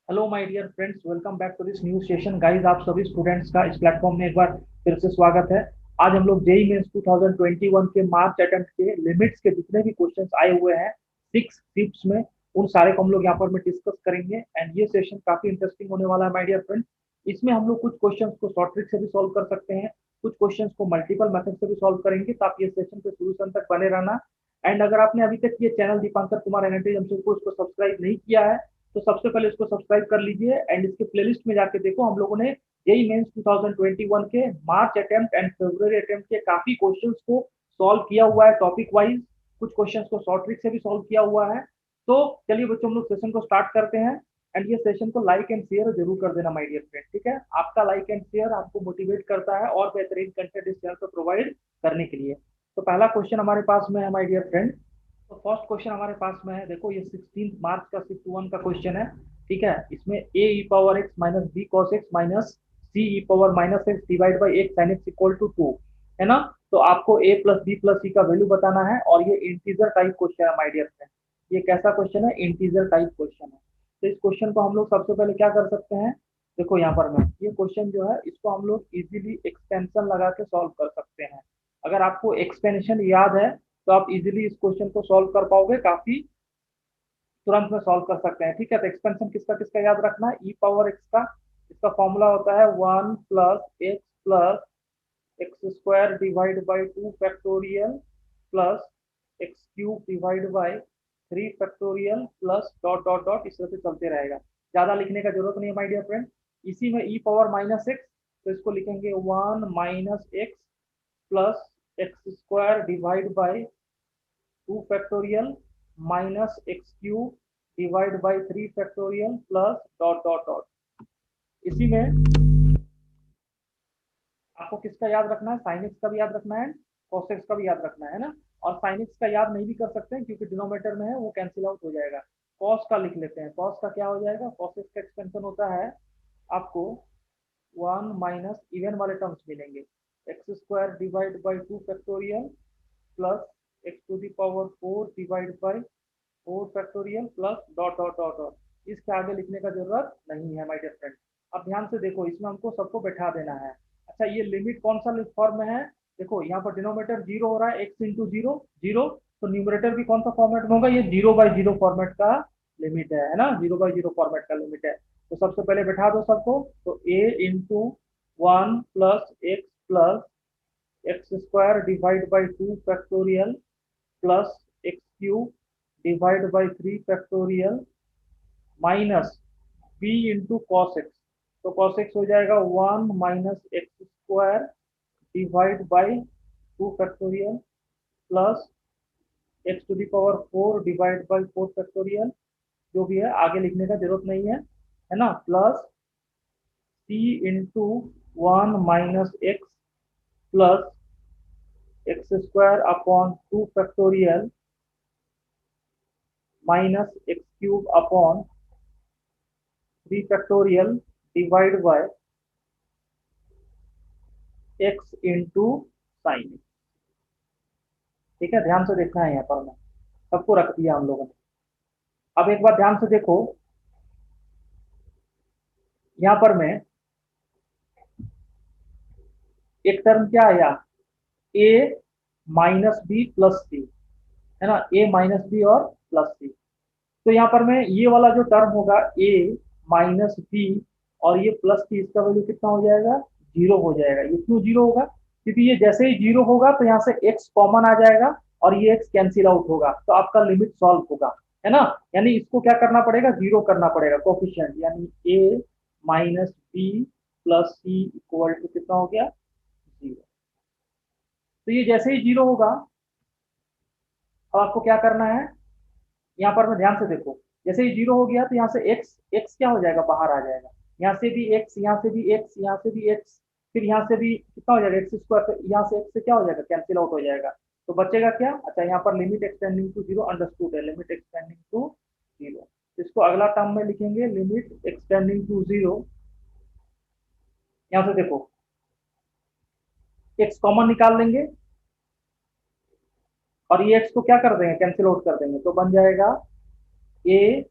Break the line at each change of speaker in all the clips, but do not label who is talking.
Hello my dear friends, welcome back to this new session guys. आप सभी students का इस प्लेटफॉर्म में एक बार फिर से स्वागत है। आज हम लोग जेई मेंस 2021 के मार्च अटेम्प्ट के लिमिट्स के जितने भी क्वेश्चंस आए हुए हैं 6 शिफ्ट्स में, उन सारे को हम लोग यहाँ पर में डिस्कस करेंगे। एंड ये सेशन काफी इंटरेस्टिंग होने वाला है माय डियर फ्रेंड्स। इसमें हम लोग कुछ क्वेश्चंस को शॉर्ट ट्रिक से भी सॉल्व कर सकते हैं, कुछ क्वेश्चंस को मल्टीपल मेथड से भी सॉल्व करेंगे। तो आप ये सेशन पे सोल्यूशन तक बने रहना। एंड अगर आपने अभी तक ये चैनल दीपांकर कुमार एनएटी को उसको सब्सक्राइब नहीं किया है तो सबसे पहले इसको सब्सक्राइब कर लीजिए। एंड इसके प्लेलिस्ट में जाके देखो, हम लोगों ने जेई मेंस 2021 के मार्च अटेम्प्ट एंड फरवरी अटेम्प्ट के काफी क्वेश्चंस को सॉल्व किया हुआ है टॉपिक वाइज। कुछ क्वेश्चंस को शॉर्ट ट्रिक से भी सॉल्व किया हुआ है। तो चलिए बच्चों, हम लोग सेशन को स्टार्ट करते हैं। एंड ये सेशन को लाइक एंड शेयर जरूर कर देना माय डियर फ्रेंड, ठीक है। आपका लाइक एंड शेयर आपको मोटिवेट करता है और बेहतरीन कंटेंट इस चैनल पर प्रोवाइड करने के लिए। तो पहला क्वेश्चन हमारे पास में है माय डियर फ्रेंड। तो फर्स्ट क्वेश्चन हमारे पास में है, देखो ये 16 मार्च का शिफ्ट 1 का क्वेश्चन है, ठीक है। इसमें A E power X minus B cos X minus C E power minus x divide by X sine X equal to 2 है ना। तो आपको ए प्लस बी प्लस सी का वैल्यू बताना है और ये इंटीजर टाइप क्वेश्चन है माय डियर फ्रेंड। ये कैसा क्वेश्चन है? इंटीजर टाइप क्वेश्चन है। तो इस क्वेश्चन को हम लोग सबसे पहले क्या कर सकते हैं, देखो यहाँ पर मैं ये क्वेश्चन जो है इसको हम लोग इजीली एक्सटेंशन लगा के सॉल्व कर सकते हैं। अगर आपको एक्सपेंशन याद है तो आप इजीली इस क्वेश्चन को सॉल्व कर पाओगे, काफी तुरंत में सॉल्व कर सकते हैं, ठीक है। तो एक्सपेंशन किसका किसका याद रखना है, ई पावर एक्स का। इसका फॉर्मूला होता है 1 plus x plus x square divide by 2 factorial plus x cube divide by 3 factorial plus dot dot dot, इस तरह से चलते रहेगा। ज्यादा लिखने का जरूरत नहीं है माय डियर फ्रेंड। इसी में ई पावर माइनस एक्स, तो इसको लिखेंगे 1 - x plus x square divide by 2 factorial minus x cube divide by 3 factorial plus dot dot dot. इसी में आपको किसका याद रखना है, साइन एक्स का भी याद रखना है, कॉस एक्स का भी याद रखना है ना। और साइन एक्स का याद नहीं भी कर सकते हैं क्योंकि डिनोमिनेटर में है, वो कैंसिल आउट हो जाएगा। कॉस का लिख लेते हैं, कॉस का क्या हो जाएगा, कॉस एक्स का एक्सपेंशन होता है आपको 1 - इवन वाले टर्म्स मिलेंगे, x square divide by 2 factorial plus x to the power 4 divide by 4 factorial plus dot dot dot dot. इसके आगे लिखने का जरूरत नहीं है माय डियर फ्रेंड। अब ध्यान से देखो, इसमें हमको सबको बैठा देना है। अच्छा, ये लिमिट कौन सा फॉर्म में है, देखो यहाँ पर डिनोमिनेटर जीरो हो रहा है, एक्स इंटू जीरो जीरो। तो न्यूमरेटर भी कौन सा फॉर्मेट में होगा, ये 0/0 फॉर्मेट का लिमिट है ना, 0/0 फॉर्मेट का लिमिट है। तो सबसे पहले बैठा दो सबको। तो A into 1 + x plus x square divide by 2 factorial plus x cube divide by 3 factorial minus B into cos X. तो कॉस एक्स हो जाएगा 1 - X square divide by 2 factorial plus x to the power 4 divide by 4 factorial. जो भी है आगे लिखने का जरूरत नहीं है ना, plus C into 1 - x plus x square upon 2 factorial minus x cube upon 3 factorial divide by x into sine. ठीक है, ध्यान से देखना है, यहाँ पर मैं सबको रख दिया हम लोगों ने। अब एक बार ध्यान से देखो, यहाँ पर मैं एक टर्म क्या आया, ए माइनस बी प्लस सी, है ना, ए माइनस बी और प्लस सी। तो यहाँ पर मैं ये वाला जो टर्म होगा ए माइनस बी और ये प्लस सी, इसका वैल्यू कितना हो जाएगा, जीरो हो जाएगा। ये क्यों जीरो होगा, क्योंकि ये जैसे ही जीरो होगा तो यहाँ से एक्स कॉमन आ जाएगा और ये एक्स कैंसिल आउट होगा, तो आपका लिमिट सॉल्व होगा, है ना। यानी इसको क्या करना पड़ेगा, जीरो करना पड़ेगा कोफिशिएंट, यानी A minus B plus C equal to कितना हो गया, जीरो। तो ये जैसे ही जीरो होगा, अब आपको क्या करना है, यहाँ पर में ध्यान से देखो, जैसे ही जीरो हो गया तो यहाँ से एक्स एक्स क्या हो जाएगा, बाहर आ जाएगा। यहाँ से भी एक्स, यहाँ से भी एक्स, यहाँ से भी एक्स, फिर यहाँ से भी कितना हो जाएगा, एक्स स्क्वायर, यहाँ से एक्स से क्या हो जाएगा, कैंसिल आउट हो जाएगा। तो बचेगा क्या, अच्छा यहाँ पर limit extending to zero understood है, लिमिट एक्सटेंडिंग टू जीरो। इसको अगला टर्म में लिखेंगे लिमिट एक्सटेंडिंग टू जीरो। यहाँ से देखो एक्स कॉमन निकाल लेंगे और ये एक्स को क्या कर देंगे, कैंसिल आउट कर देंगे, तो बन जाएगा A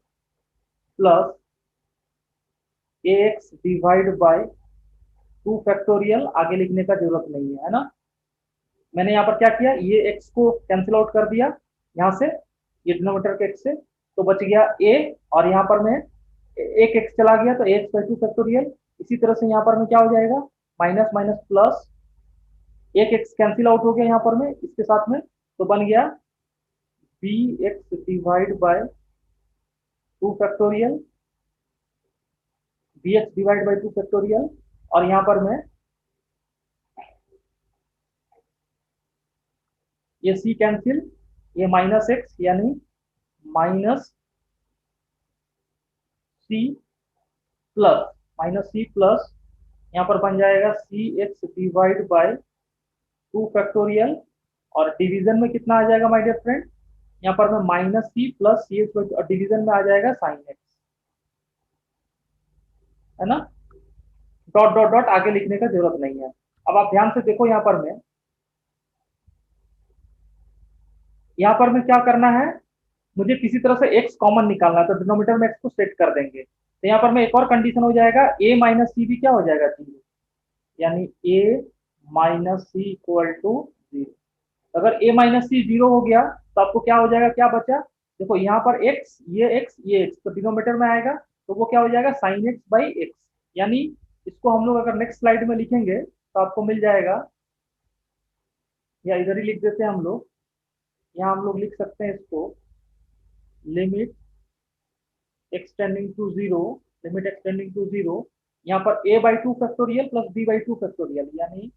plus A X divide by 2 factorial, आगे लिखने का जरूरत नहीं है ना। मैंने यहाँ पर क्या किया, ये एक्स को कैंसिल आउट कर दिया यहाँ से, ये डिनोमिनेटर के एक्स से, तो बच गया ए, और यहाँ पर मैं एक एक्स चला गया तो ए एक्स बाई 2 फैक्टोरियल। इसी तरह से यहाँ पर में क्या हो जाएगा, माइनस माइनस प्लस, एक एक्स कैंसिल आउट हो गया यहाँ पर में इसके साथ में, तो बन गया B x divide by 2 factorial, B x divide by 2 factorial, और यहाँ पर मैं ये सी कैंसिल, ये माइनस एक्स यानी minus C plus, minus C plus, यहाँ पर बन जाएगा C x divide by 2 factorial, और डिवीजन में कितना आ जाएगा माय डियर फ्रेंड, यहाँ पर में माइनस सी प्लस सी एक्स, और डिवीजन में आ जाएगा साइन एक्स, है ना। डॉट डॉट डॉट आगे लिखने का जरूरत नहीं है। अब आप ध्यान से देखो, यहाँ पर में क्या करना है, मुझे किसी तरह से x कॉमन निकालना है, तो डिनोमिनेटर में x को सेट कर देंगे, तो यहाँ पर में एक और कंडीशन हो जाएगा, a माइनस सी भी क्या हो जाएगा, जीरो, यानी a minus C equal to zero. अगर a माइनस सी जीरो हो गया तो आपको क्या हो जाएगा, क्या बचा, देखो यहाँ पर x, ये x तो डिनोमिनेटर में आएगा, तो वो क्या हो जाएगा, साइन एक्स बाई एक्स, यानी इसको हम लोग अगर नेक्स्ट स्लाइड में लिखेंगे तो आपको मिल जाएगा, या इधर ही लिख देते हैं हम लोग, यहाँ हम लोग लिख सकते हैं इसको, limit extending to zero, limit extending to zero, यहाँ पर a by 2 factorial plus b by 2 factorial, यानी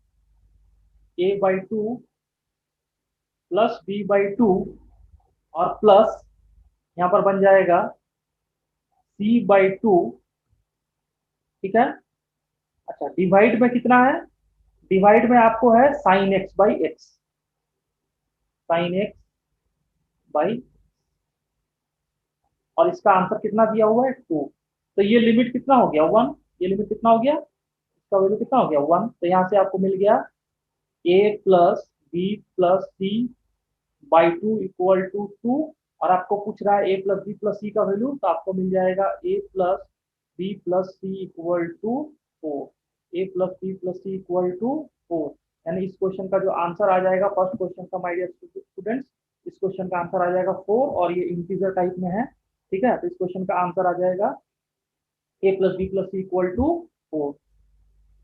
a by 2 plus b by 2, और प्लस यहाँ पर बन जाएगा c बाई 2, ठीक है। अच्छा, डिवाइड में कितना है, डिवाइड में आपको है sine X by X, sine X by, और इसका आंसर कितना दिया हुआ है, 2। तो ये लिमिट कितना हो गया, 1, ये लिमिट कितना हो गया, इसका वैल्यू कितना हो गया, 1। तो यहाँ से आपको मिल गया a plus B plus c by 2 equal to 2, और आपको पूछ रहा है a प्लस बी प्लस सी का वैल्यू, तो आपको मिल जाएगा a plus B plus C equal to 4, a plus B plus C equal to 4, यानी इस क्वेश्चन का जो आंसर आ जाएगा, फर्स्ट क्वेश्चन का माय डियर स्टूडेंट्स, इस क्वेश्चन का आंसर आ जाएगा 4, और ये इंटीजर टाइप में है, ठीक है। तो इस क्वेश्चन का आंसर आ जाएगा a plus B plus C equal to 4।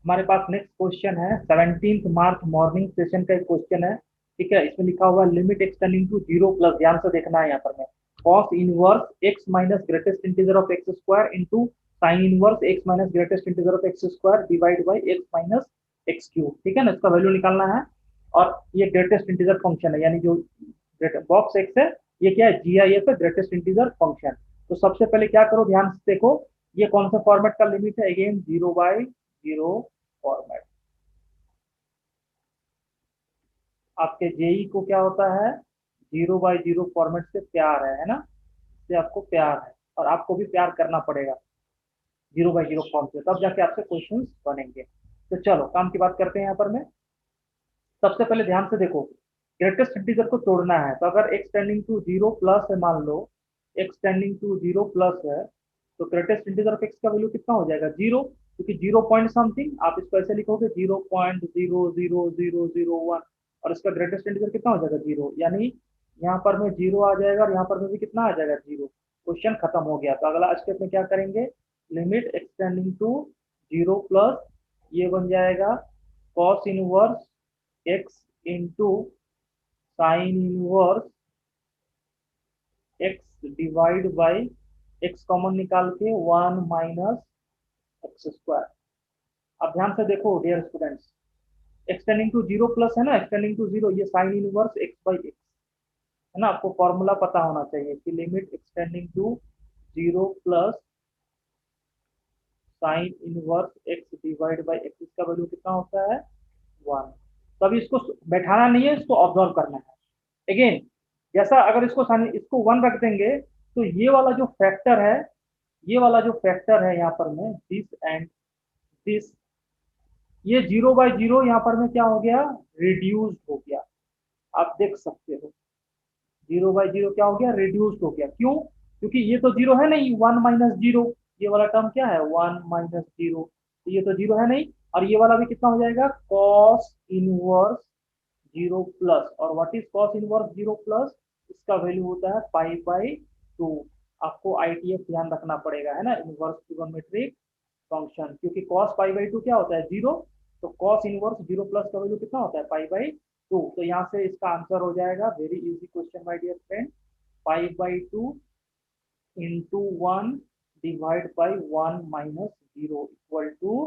हमारे पास नेक्स्ट क्वेश्चन है 17 मार्च मॉर्निंग सेशन का एक क्वेश्चन है, ठीक है। इसमें लिखा हुआ है limit extending to zero plus, ध्यान से देखना है यहाँ पर, में cos inverse x minus greatest integer of x square into sine inverse x minus greatest integer of x square divide by x minus x cube, ठीक है ना, इसका वैल्यू निकालना है। और ये ग्रेटेस्ट इंटीजर फंक्शन है, यानी जो बॉक्स एक्स है, ये क्या है, GIF है, ग्रेटेस्ट इंटीजर फंक्शन। तो सबसे पहले क्या करो, ध्यान से देखो, ये कौन सा फॉर्मेट का लिमिट है, अगेन 0/0 फॉर्मेट। आपके जेई को क्या होता है, 0/0 फॉर्मेट से प्यार है ना, से आपको प्यार है, और आपको भी प्यार करना पड़ेगा 0/0 फॉर्म से, तब जाके आपसे क्वेश्चन बनेंगे। तो चलो काम की बात करते हैं यहाँ पर। मैं सबसे पहले ध्यान से देखो, ग्रेटेस्ट इंटीजर को तोड़ना है, तो अगर X tending to zero plus है, मान लो X tending to zero plus है, तो ग्रेटेस्ट इंटीजर ऑफ एक्स का वैल्यू कितना हो जाएगा, जीरो, क्योंकि 0 पॉइंट समथिंग, आप इसको ऐसे लिखोगे 0.00001, और इसका ग्रेटेस्ट इंटीजर कितना हो जाएगा, जीरो, यानी यहाँ पर में जीरो आ जाएगा, और यहाँ पर में भी कितना आ जाएगा, जीरो। क्वेश्चन खत्म हो गया। तो अगला स्टेप में क्या करेंगे, limit extending to zero plus, ये बन जाएगा cos inverse x into sine inverse x divide by x common निकाल के 1 माइनस एक्स स्क्वायर। अब ध्यान से देखो dear students, x tending to zero plus है ना, एक्सटेंडिंग टू जीरो, ये sine inverse x by x है ना, आपको फॉर्मूला पता होना चाहिए कि limit extending to zero plus sine inverse x divide by x, इसका वैल्यू कितना होता है, 1। तो अभी इसको बैठाना नहीं है, इसको ऑब्जर्व करना है। अगेन जैसा अगर इसको 1 रख देंगे, तो ये वाला जो फैक्टर है, ये वाला जो फैक्टर है यहाँ पर में दिस एंड दिस, ये 0/0 यहाँ पर में क्या हो गया, रिड्यूस्ड हो गया। आप देख सकते हो 0/0 क्या हो गया, रिड्यूस्ड हो गया। क्यों, क्योंकि ये तो जीरो है नहीं, 1 माइनस जीरो, ये वाला टर्म क्या है 1 - 0, तो ये तो 0 है नहीं। और ये वाला भी कितना हो जाएगा कॉस इनवर्स 0 प्लस, और what is cos inverse 0 plus, इसका वैल्यू होता है पाई/2। आपको आईटीएफ ध्यान रखना पड़ेगा, है ना, इनवर्स ट्रिगोनोमेट्रिक फंक्शन, क्योंकि कॉस पाई/2 क्या होता है 0, तो कॉस इनवर्स 0 प्लस का वैल्यू कितना होता है पाई/2। तो यहाँ से इसका आंसर हो जाएगा, very easy question my dear friend, पाई/2 into 1 divide by 1 - 0 equal to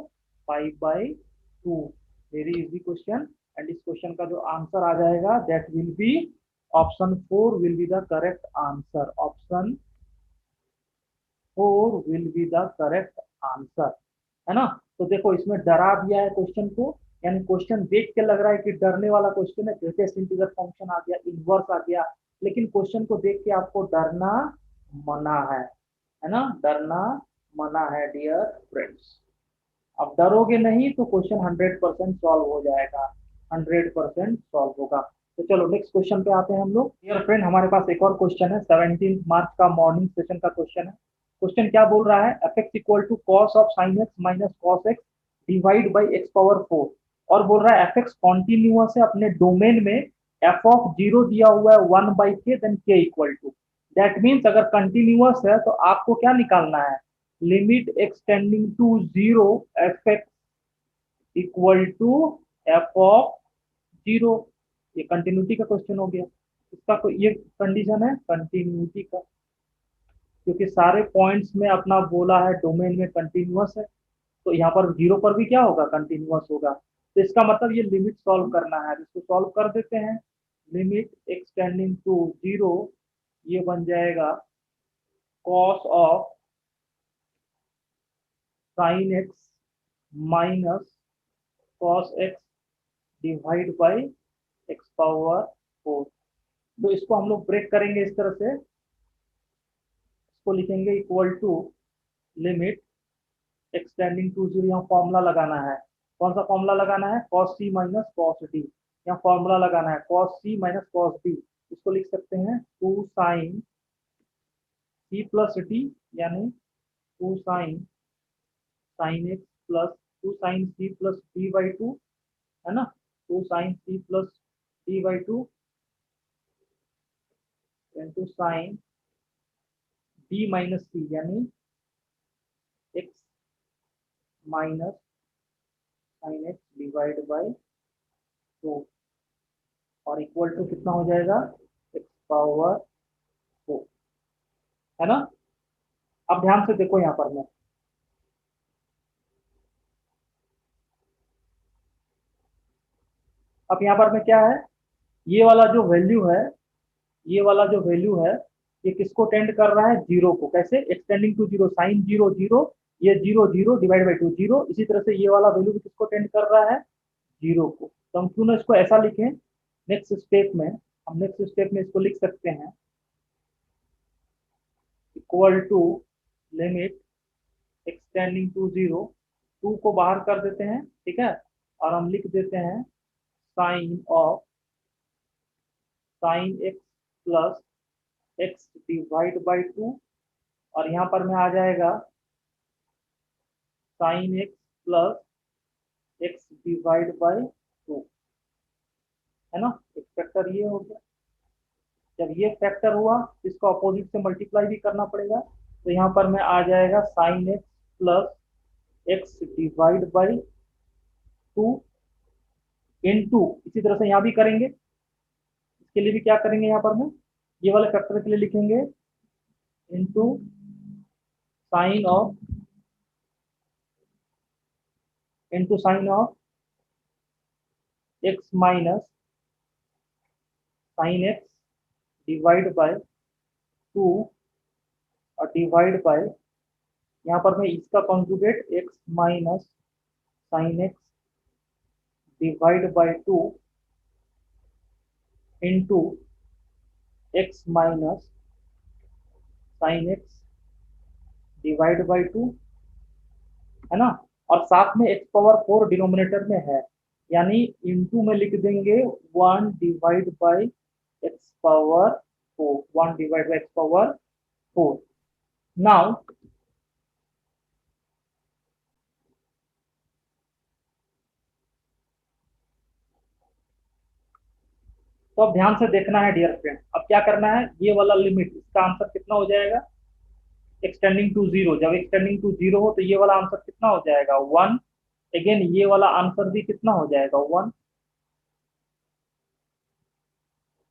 पाई/2। वेरी इजी क्वेश्चन, एंड इस क्वेश्चन का जो आंसर आ जाएगा that will be option 4 will be the correct answer. Option 4 will be the correct answer, है ना। तो देखो इसमें डरा दिया है क्वेश्चन को, यानी क्वेश्चन देख के लग रहा है कि डरने वाला क्वेश्चन है, ग्रेटेस्ट इंटीजर फंक्शन आ गया, इनवर्स आ गया, लेकिन क्वेश्चन को देख के आपको डरना मना है ना, डरना मना है डियर फ्रेंड्स। अब डरोगे नहीं तो क्वेश्चन 100% सॉल्व हो जाएगा, 100% सॉल्व होगा। तो चलो नेक्स्ट क्वेश्चन पे आते हैं हम लोग। डियर फ्रेंड हमारे पास एक और क्वेश्चन है, 17 मार्च का मॉर्निंग सेशन का क्वेश्चन है। क्वेश्चन क्या बोल रहा है, F x equal to cos of sine x minus cos x divide by x⁴, और बोल रहा है एफ एक्स कॉन्टिन्यूअस है अपने डोमेन में, एफ ऑफ जीरो दिया हुआ है 1/k, then k equal to, that means अगर कंटिन्यूअस है तो आपको क्या निकालना है, limit extending to zero f x equal to f of zero. ये कंटिन्यूटी का क्वेश्चन हो गया, इसका ये कंडीशन है कंटिन्यूटी का, क्योंकि सारे पॉइंट्स में अपना बोला है डोमेन में कंटिन्यूअस है, तो यहाँ पर जीरो पर भी क्या होगा कंटिन्यूअस होगा। तो इसका मतलब ये लिमिट सॉल्व करना है, इसको सॉल्व कर देते हैं। लिमिट एक्सटेंडिंग टू जीरो, ये बन जाएगा cos of sine x minus cos x divide by x⁴। तो इसको हम लोग ब्रेक करेंगे इस तरह से, इसको लिखेंगे equal to limit extending to zero, यहाँ फॉर्मूला लगाना है, कौन सा फॉर्मूला लगाना है, cos c minus cos d, यहाँ फॉर्मूला लगाना है cos c minus cos d. इसको लिख सकते हैं 2 साइन सी प्लस डी, यानी 2 sine sine x plus 2 sine C plus d/2, है ना, 2 sine C plus d/2 into sine D minus C, यानी X minus sine x divide by 2, और equal to कितना हो जाएगा x⁴, है ना। अब ध्यान से देखो यहाँ पर मैं, अब यहाँ पर में क्या है, ये वाला जो वैल्यू है, ये वाला जो वैल्यू है, ये किसको टेंड कर रहा है जीरो को, कैसे X tending to zero, sine zero zero, ये zero zero divide by 2 zero, इसी तरह से ये वाला वैल्यू भी किसको टेंड कर रहा है जीरो को। तो हम क्यों ना इसको ऐसा लिखें, नेक्स्ट स्टेप में, हम नेक्स्ट स्टेप में इसको लिख सकते हैं equal to limit extending to zero, 2 को बाहर कर देते हैं, ठीक है, और हम लिख देते हैं sine of sine x plus x divide by 2, और यहाँ पर में आ जाएगा sine x plus x divide by 2, है ना, एक फैक्टर ये हो गया। जब ये फैक्टर हुआ इसको अपोजिट से मल्टीप्लाई भी करना पड़ेगा, तो यहाँ पर में आ जाएगा sine x plus x divide by 2 into, इसी तरह से यहाँ भी करेंगे, इसके लिए भी क्या करेंगे, यहाँ पर में ये वाले फैक्टर के लिए लिखेंगे into sine of into sine of X minus sine x divide by 2, और डिवाइड बाय, यहाँ पर मैं इसका conjugate x minus sine x divide by 2 into x minus sine x divide by 2, है ना, और साथ में x⁴ डिनोमिनेटर में है, यानी इंटू में लिख देंगे 1 divide by x⁴, 1 divide by x⁴। Now तो अब ध्यान से देखना है डियर फ्रेंड, अब क्या करना है, ये वाला लिमिट, इसका आंसर कितना हो जाएगा, एक्सटेंडिंग टू जीरो, जब एक्सटेंडिंग टू जीरो हो तो ये वाला आंसर कितना हो जाएगा, वन। अगेन ये वाला आंसर भी कितना हो जाएगा, वन।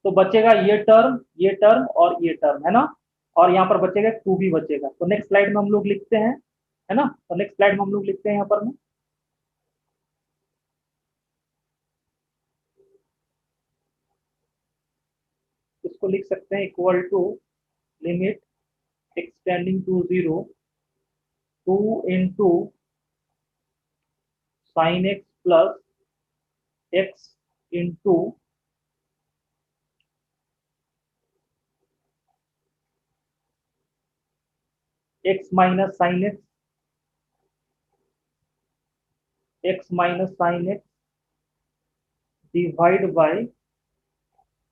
तो बचेगा ये टर्म और ये टर्म, है ना। और यहाँ पर बचेगा टू भी बचेगा। तो नेक्स्ट स्लाइड में हम लोग लिखते हैं, है ना। तो नेक्स्ट स्लाइड में हम लोग लिखते हैं यहाँ पर में, इसको लिख सकते हैं equal to limit extending to zero, two into sine x plus x into x minus sine x, x minus sine x divide by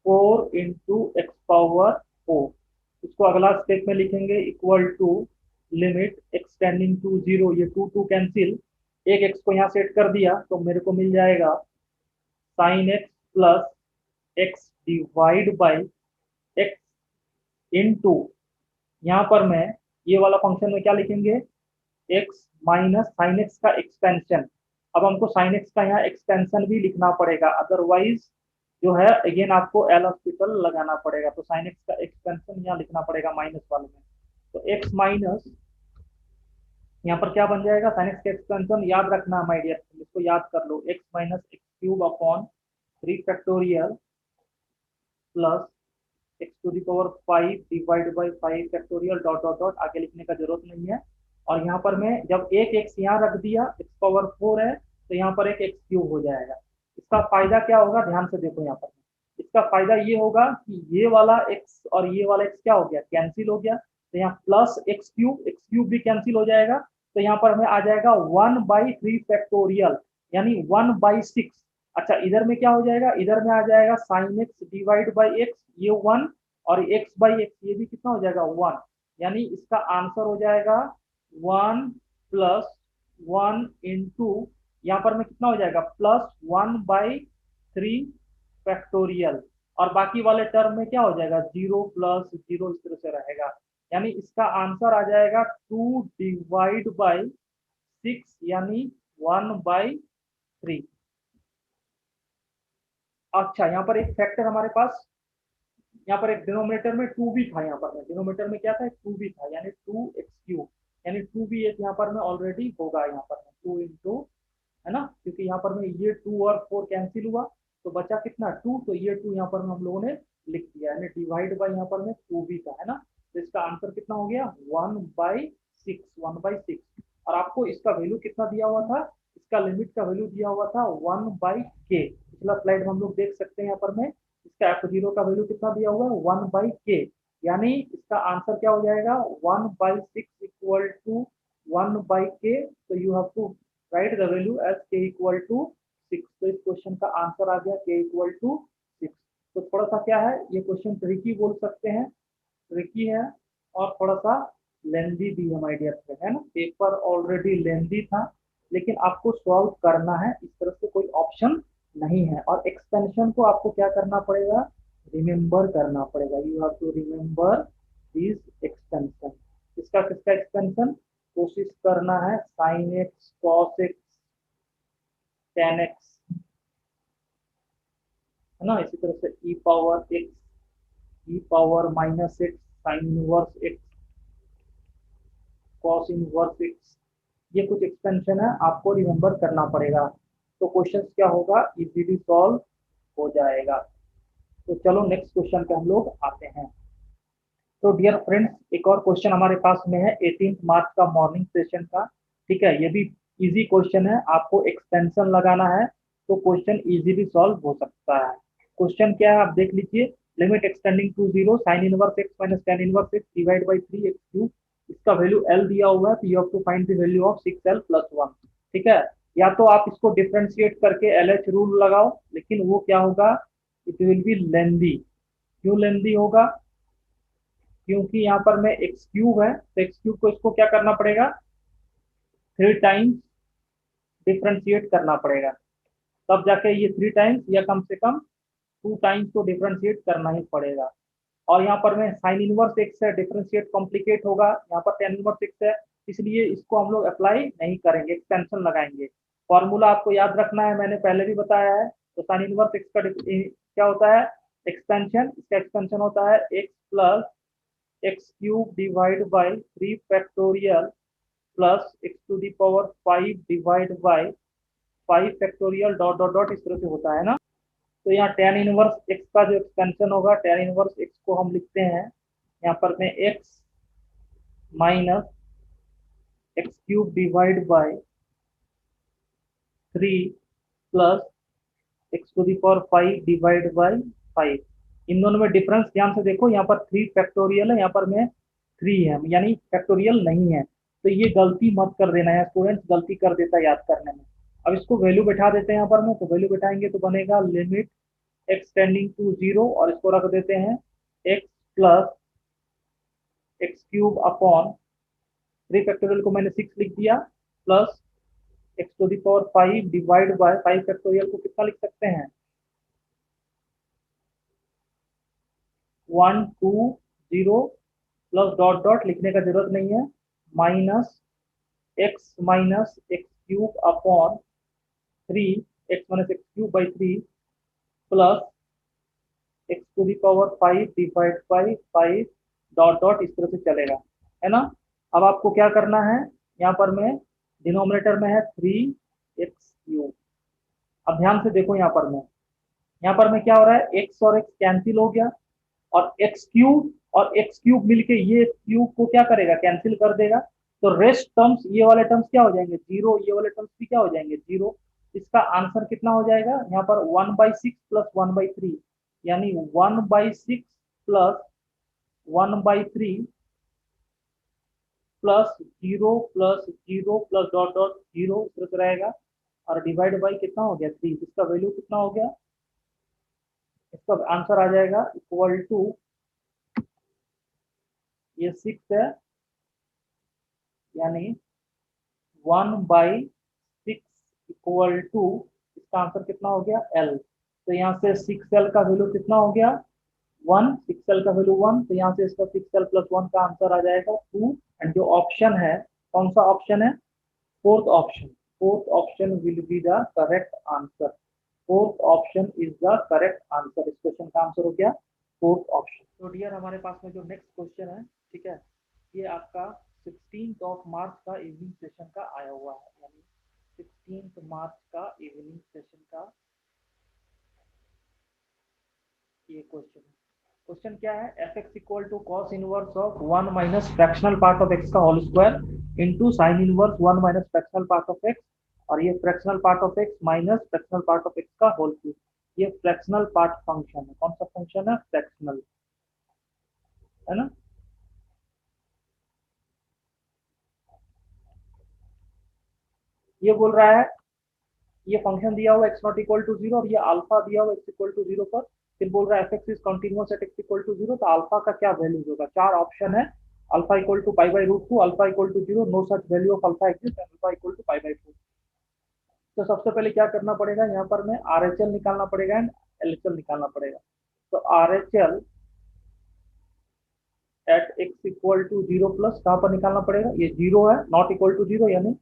four into x power four. इसको अगला स्टेप में लिखेंगे equal to limit extending to zero, ये two two cancel, एक x को यहाँ set कर दिया तो मेरे को मिल जाएगा sine x plus x divide by x into, यहाँ पर मैं ये वाला फंक्शन में क्या लिखेंगे, एक्स माइनस साइन एक्स का एक्सपेंशन। अब हमको साइन एक्स का यहाँ एक्सपेंशन भी लिखना पड़ेगा, अदरवाइज जो है अगेन आपको एल हॉस्पिटल लगाना पड़ेगा। तो साइन एक्स का एक्सपेंशन यहाँ लिखना पड़ेगा माइनस वाले में। तो एक्स माइनस, यहाँ पर क्या बन जाएगा, साइन एक्स का एक्सपेंशन याद रखना माय डियर, इसको याद कर लो, X minus x cube upon three factorial plus x to the power five divide by five factorial dot dot dot, आगे लिखने का जरूरत नहीं है। और यहाँ पर मैं जब एक एक्स यहाँ रख दिया, एक्स पावर फोर है तो यहाँ पर एक एक्स क्यूब हो जाएगा। इसका फायदा क्या होगा, ध्यान से देखो यहाँ पर, इसका फायदा ये होगा कि ये वाला एक्स और ये वाला एक्स क्या हो गया, कैंसिल हो गया। तो यहाँ प्लस एक्स क्यूब भी कैंसिल हो जाएगा। तो यहाँ पर हमें आ जाएगा वन बाई थ्री फैक्टोरियल, यानी वन बाई सिक्स। अच्छा इधर में क्या हो जाएगा, इधर में आ जाएगा sine x divide by x, ये वन, और एक्स बाई एक्स ये भी कितना हो जाएगा, वन। यानी इसका आंसर हो जाएगा वन प्लस वन इंटू, यहाँ पर में कितना हो जाएगा, plus one by three factorial, और बाकी वाले टर्म में क्या हो जाएगा, जीरो प्लस जीरो, इस तरह से रहेगा। यानी इसका आंसर आ जाएगा टू डिवाइड बाई सिक्स, यानी वन बाई थ्री। अच्छा यहाँ पर एक फैक्टर हमारे पास, यहाँ पर एक डिनोमिनेटर में टू भी था, यहाँ पर में डिनोमिनेटर में क्या था, टू भी था, यानी टू एक्स क्यूब, यानी टू भी एक यहाँ पर में ऑलरेडी होगा, यहाँ पर में टू इंटू, है ना, क्योंकि यहाँ पर में ये टू और फोर कैंसिल हुआ तो बचा कितना, टू। तो ये टू यहाँ पर में हम लोगों ने लिख दिया, यानी डिवाइड बाई यहाँ पर में टू भी था, है ना। तो इसका आंसर कितना हो गया, one by six, one by six. और आपको इसका वैल्यू कितना दिया हुआ था, इसका लिमिट का वैल्यू दिया हुआ था वन बाई के। पिछला स्लाइड में हम लोग देख सकते हैं, यहाँ पर में इसका एफ जीरो का वैल्यू कितना दिया हुआ है, वन बाई के। यानी इसका आंसर क्या हो जाएगा, one by six equal to one by k. तो you have to write the value as k equal to six. तो इस क्वेश्चन का आंसर आ गया के इक्वल टू सिक्स। तो थोड़ा सा क्या है, ये क्वेश्चन ट्रिकी बोल सकते हैं, ट्रिकी है और थोड़ा सा लेंदी भी है माय डियर फ्रेंड, है ना। पेपर ऑलरेडी लेंदी था, लेकिन आपको सॉल्व करना है, इस तरह से कोई ऑप्शन नहीं है। और एक्सपेंशन को आपको क्या करना पड़ेगा, रिमेम्बर करना पड़ेगा, you have to remember this expansion. इसका किसका एक्सपेंशन, कोशिश करना है sine X cos X tan X, है ना। इसी तरह से E power X, E power minus X sine inverse X cos inverse X, ये कुछ एक्सपेंशन है, आपको रिमेम्बर करना पड़ेगा। तो क्वेश्चन क्या होगा, इजीली सॉल्व हो जाएगा। तो चलो नेक्स्ट क्वेश्चन पे हम लोग आते हैं। तो डियर फ्रेंड्स, एक और क्वेश्चन हमारे पास में है 18 मार्च का मॉर्निंग सेशन का। ठीक है, ये भी इजी क्वेश्चन है, आपको एक्सटेंशन लगाना है तो क्वेश्चन इजीली सॉल्व हो सकता है। क्वेश्चन क्या है आप देख लीजिए, limit extending to zero sine inverse x minus tan inverse x divide by three x cube, इसका वैल्यू एल दिया हुआ है, तो you have to find the value of six L plus one. ठीक है, या तो आप इसको डिफ्रेंशिएट करके एल एच रूल लगाओ, लेकिन वो क्या होगा, इट विल बी लेंदी। क्यों लेंदी होगा, क्योंकि यहाँ पर में एक्स क्यूब है, तो एक्स क्यूब को इसको क्या करना पड़ेगा, थ्री टाइम्स डिफ्रेंशिएट करना पड़ेगा, तब जाके ये थ्री टाइम्स या कम से कम 2 टाइम्स तो डिफरेंशिएट करना ही पड़ेगा। और यहाँ पर में साइन इनवर्स एक्स है, डिफरेंशिएट कॉम्प्लिकेट होगा, यहाँ पर टेन इनवर्स एक्स है, इसलिए इसको हम लोग अप्लाई नहीं करेंगे, एक्सटेंशन लगाएंगे। फॉर्मूला आपको याद रखना है, मैंने पहले भी बताया है। तो साइन इनवर्स एक्स का क्या होता है, एक्सपेंशन, इसका एक्सपेंशन होता है x plus x cube divide by 3 factorial plus x to the power 5 divide by 5 factorial dot dot dot, इस तरह से होता है ना। तो यहाँ टेन इनवर्स एक्स का जो एक्सपेंशन होगा, टेन इनवर्स एक्स को हम लिखते हैं यहाँ पर में x minus x cube divide by 3 plus x to the power 5 divide by 5। इन दोनों में डिफरेंस ध्यान से देखो, यहाँ पर 3 फैक्टोरियल है, यहाँ पर में 3 है, यानी फैक्टोरियल नहीं है। तो ये गलती मत कर देना है, स्टूडेंट्स गलती कर देता है याद करने में। अब इसको वैल्यू बैठा देते हैं यहाँ पर में, तो वैल्यू बैठाएंगे तो बनेगा लिमिट एक्स टेंडिंग टू 0, और इसको रख देते हैं x plus x cube upon 3 factorial को मैंने 6 लिख दिया, plus x to the power 5 divide by 5 factorial को कितना लिख सकते हैं, 1 2 0 प्लस डॉट डॉट, लिखने का जरूरत नहीं है, minus x cube upon 3 plus x to the power 5 divide by 5 dot dot, इस तरह से चलेगा, है ना। अब आपको क्या करना है, यहाँ पर में डिनोमिनेटर में है 3 एक्स क्यूब। अब ध्यान से देखो यहाँ पर में क्या हो रहा है, एक्स और एक्स कैंसिल हो गया, और एक्स क्यूब मिलके ये क्यूब को क्या करेगा, कैंसिल कर देगा। तो रेस्ट टर्म्स, ये वाले टर्म्स क्या हो जाएंगे, जीरो, ये वाले टर्म्स भी क्या हो जाएंगे, जीरो। इसका आंसर कितना हो जाएगा, यहाँ पर 1/6 प्लस 1/3, यानी 1/6 plus 1/3 plus 0 plus dot zero, इस तरह से रहेगा। और डिवाइड बाई कितना हो गया, 3, इसका वैल्यू कितना हो गया, इसका आंसर आ जाएगा इक्वल टू, ये 6 है, यानी 1/6 इक्वल टू, इसका आंसर कितना हो गया, एल। तो यहाँ से 6 एल का वैल्यू कितना हो गया, 1, 6 एल का वैल्यू 1, तो यहाँ से इसका 6 एल प्लस 1 का आंसर आ जाएगा 2। एंड जो ऑप्शन है, कौन सा ऑप्शन है, fourth option, fourth option will be the correct answer. Fourth option is the correct answer, इस क्वेश्चन का आंसर हो गया फोर्थ ऑप्शन। तो डियर हमारे पास में जो नेक्स्ट क्वेश्चन है, ठीक है, ये आपका 16 मार्च का इवनिंग सेशन का आया हुआ है, यानी 16 मार्च का इवनिंग सेशन का ये क्वेश्चन है। क्वेश्चन क्या है, F x equal to cos inverse of 1 minus fractional part of X का whole square into sine inverse 1 minus fractional part of X, और ये fractional part of X minus fractional part of X का whole cube. ये fractional part function है, कौन सा function है, fractional, है ना। ये बोल रहा है, ये फंक्शन दिया हुआ एक्स नॉट इक्वल टू 0, और ये अल्फा दिया हुआ एक्स इक्वल टू 0 पर। फिर बोल रहा है F x is continuous at x equal to 0, तो अल्फा का क्या वैल्यू होगा, 4 ऑप्शन है, अल्फा इक्वल टू पाई/√2, alpha equal to 0, no such value of alpha exist, alpha equal to पाई/4। तो सबसे पहले क्या करना पड़ेगा, यहाँ पर में RHL निकालना पड़ेगा एंड LHL निकालना पड़ेगा। तो RHL at x equal to 0 plus कहाँ पर निकालना पड़ेगा, ये 0 है, नॉट इक्वल टू 0 यानी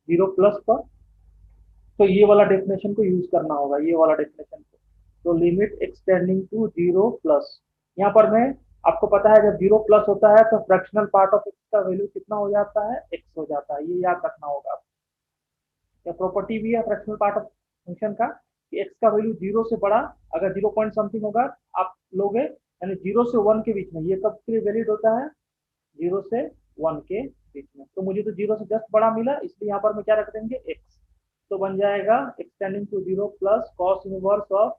0 प्लस पर। तो ये वाला डेफिनेशन को यूज करना होगा, ये वाला डेफिनेशन को। तो लिमिट एक्सटेंडिंग टू 0 प्लस, यहाँ पर मैं, आपको पता है जब 0 प्लस होता है तो फ्रैक्शनल पार्ट ऑफ एक्स का वैल्यू कितना हो जाता है, एक्स हो जाता है, ये याद रखना होगा। या प्रॉपर्टी भी है फ्रैक्शनल पार्ट ऑफ फंक्शन का, कि एक्स का वैल्यू 0 से बड़ा, अगर 0 पॉइंट समथिंग होगा आप लोगे, यानी 0 से 1 के बीच में, ये कब के लिए वैलिड होता है, 0 से 1 के बीच में। तो मुझे तो 0 से जस्ट बड़ा मिला, इसलिए यहाँ पर मैं क्या रख देंगे, एक्स। तो बन जाएगा x tending to 0 plus cos inverse of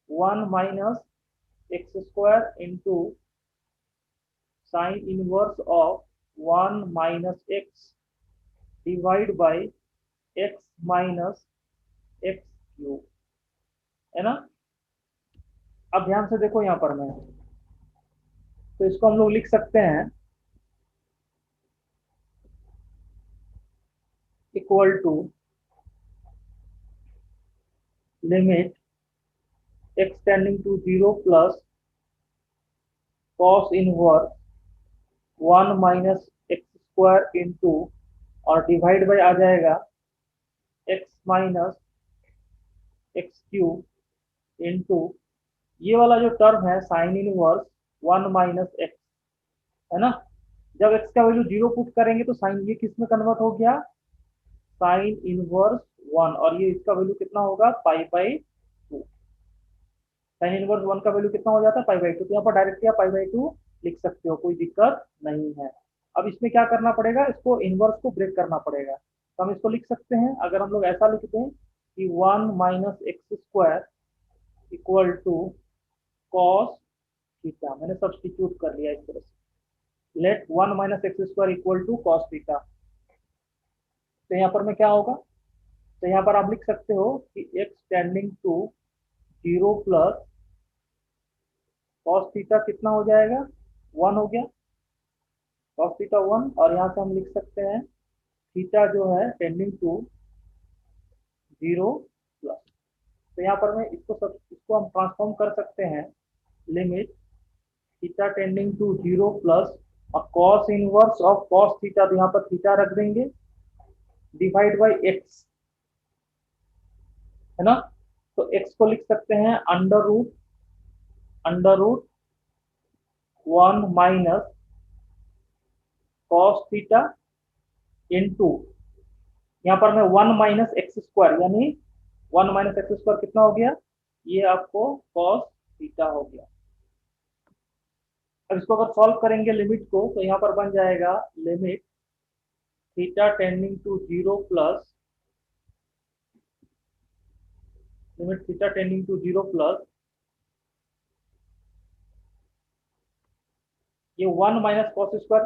1 minus x square into sine inverse of 1 minus x divide by x minus x cube, है ना। अब ध्यान से देखो यहाँ पर मैं, तो इसको हम लोग लिख सकते हैं equal to limit x tending to 0 plus cos inverse 1 minus x square into, और डिवाइड बाय आ जाएगा x minus x cube into, ये वाला जो टर्म है साइन इनवर्स 1 माइनस एक्स, है ना। जब x का वैल्यू 0 पुट करेंगे तो साइन ये किस में कन्वर्ट हो गया, साइन इनवर्स 1, और ये इसका वैल्यू कितना होगा, पाई बाई 2। साइन इनवर्स 1 का वैल्यू कितना हो जाता है, पाई बाई 2। तो यहाँ पर डायरेक्टली आप पाई बाई 2 लिख सकते हो, कोई दिक्कत नहीं है। अब इसमें क्या करना पड़ेगा, इसको इनवर्स को ब्रेक करना पड़ेगा। तो हम इसको लिख सकते हैं, अगर हम लोग ऐसा लिखते हैं कि 1 minus x square equal to cos theta, मैंने सब्स्टिट्यूट कर लिया इस तरह से, let 1 minus x square equal to cos theta. तो यहाँ पर में क्या होगा, तो यहाँ पर आप लिख सकते हो कि x tending to 0 plus cos theta कितना हो जाएगा, 1 हो गया, कॉस थीटा 1। और यहाँ से हम लिख सकते हैं थीटा जो है टेंडिंग टू 0 प्लस। तो यहाँ पर मैं इसको हम ट्रांसफॉर्म कर सकते हैं, limit theta tending to 0 plus और cos inverse of cos theta, तो यहाँ पर थीटा रख देंगे, डिवाइड बाई एक्स, है ना। तो एक्स को लिख सकते हैं under root 1 minus cos theta into, यहाँ पर मैं 1 माइनस एक्स स्क्वायर, यानी 1 माइनस एक्स स्क्वायर कितना हो गया, ये आपको कॉस थीटा हो गया। अब इसको अगर सॉल्व करेंगे लिमिट को, तो यहाँ पर बन जाएगा limit theta tending to 0 plus, limit theta tending to 0 plus, ये 1 माइनस कॉस स्क्वायर,